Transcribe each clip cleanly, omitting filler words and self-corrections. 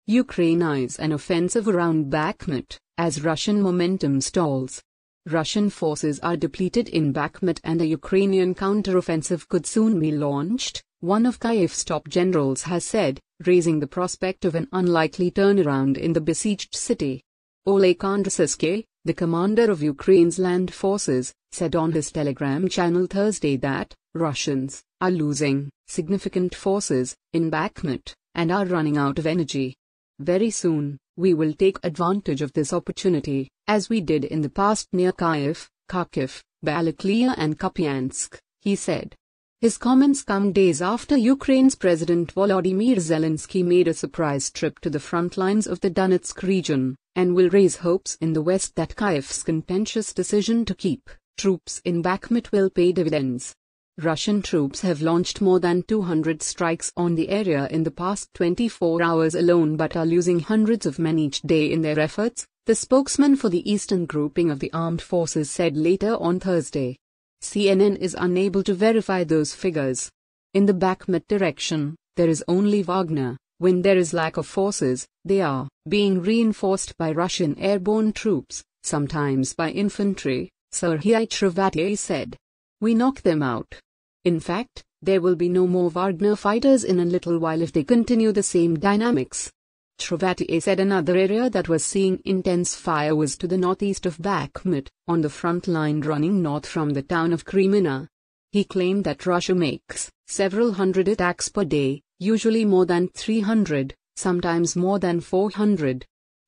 Ukraine eyes an offensive around Bakhmut, as Russian momentum stalls. Russian forces are depleted in Bakhmut and a Ukrainian counteroffensive could soon be launched, one of Kyiv's top generals has said, raising the prospect of an unlikely turnaround in the besieged city. Oleg Kondrasevsky, the commander of Ukraine's land forces, said on his Telegram channel Thursday that Russians are losing significant forces in Bakhmut and are running out of energy. Very soon, we will take advantage of this opportunity, as we did in the past near Kyiv, Kharkiv, Balakliya and Kupyansk, he said. His comments come days after Ukraine's President Volodymyr Zelensky made a surprise trip to the front lines of the Donetsk region, and will raise hopes in the West that Kyiv's contentious decision to keep troops in Bakhmut will pay dividends. Russian troops have launched more than 200 strikes on the area in the past 24 hours alone but are losing hundreds of men each day in their efforts, the spokesman for the eastern grouping of the armed forces said later on Thursday. CNN is unable to verify those figures. In the Bakhmut direction, there is only Wagner. When there is lack of forces, they are being reinforced by Russian airborne troops, sometimes by infantry, Serhiy Trevatiy said. We knock them out. In fact, there will be no more Wagner fighters in a little while if they continue the same dynamics. Trevatiy said another area that was seeing intense fire was to the northeast of Bakhmut, on the front line running north from the town of Kreminna. He claimed that Russia makes several hundred attacks per day, usually more than 300, sometimes more than 400.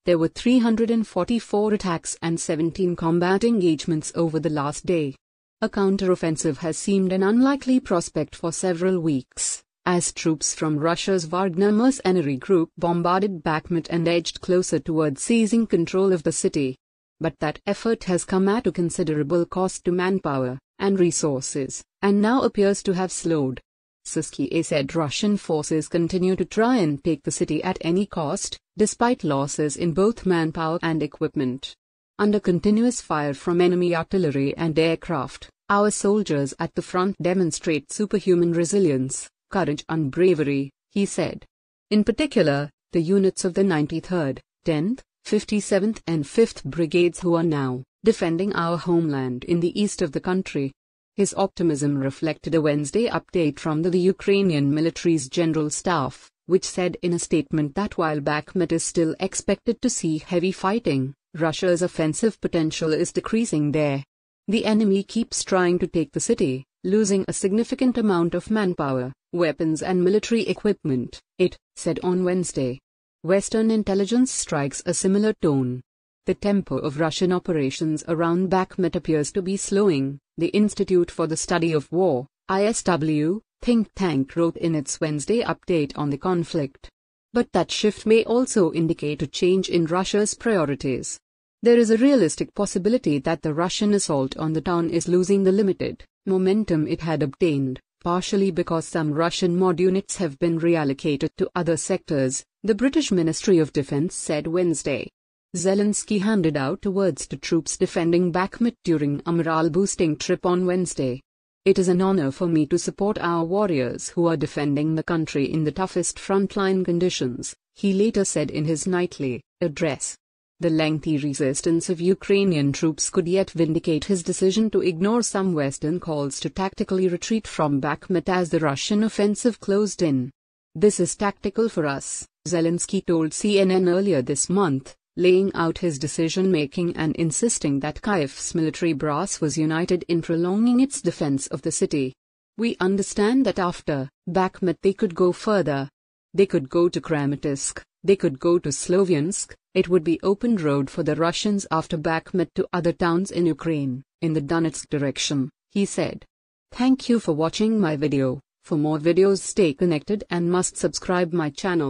There were 344 attacks and 17 combat engagements over the last day. A counteroffensive has seemed an unlikely prospect for several weeks, as troops from Russia's Wagner mercenary group bombarded Bakhmut and edged closer towards seizing control of the city. But that effort has come at a considerable cost to manpower and resources, and now appears to have slowed. Serhiy said Russian forces continue to try and take the city at any cost, despite losses in both manpower and equipment. Under continuous fire from enemy artillery and aircraft, our soldiers at the front demonstrate superhuman resilience, courage and bravery, he said. In particular, the units of the 93rd, 10th, 57th and 5th Brigades who are now defending our homeland in the east of the country. His optimism reflected a Wednesday update from the Ukrainian military's general staff, which said in a statement that while Bakhmut is still expected to see heavy fighting, Russia's offensive potential is decreasing there. The enemy keeps trying to take the city, losing a significant amount of manpower, weapons and military equipment, it said on Wednesday. Western intelligence strikes a similar tone. The tempo of Russian operations around Bakhmut appears to be slowing, the Institute for the Study of War, ISW, think tank wrote in its Wednesday update on the conflict. But that shift may also indicate a change in Russia's priorities. There is a realistic possibility that the Russian assault on the town is losing the limited momentum it had obtained, partially because some Russian mod units have been reallocated to other sectors, the British Ministry of Defense said Wednesday. Zelensky handed out words to troops defending Bakhmut during a morale-boosting trip on Wednesday. It is an honor for me to support our warriors who are defending the country in the toughest frontline conditions, he later said in his nightly address. The lengthy resistance of Ukrainian troops could yet vindicate his decision to ignore some Western calls to tactically retreat from Bakhmut as the Russian offensive closed in. This is tactical for us, Zelensky told CNN earlier this month, laying out his decision-making and insisting that Kyiv's military brass was united in prolonging its defense of the city. We understand that after Bakhmut they could go further. They could go to Kramatorsk, they could go to Sloviansk. It would be open road for the Russians after Bakhmut to other towns in Ukraine, in the Donetsk direction, he said. Thank you for watching my video. For more videos stay connected and must subscribe my channel.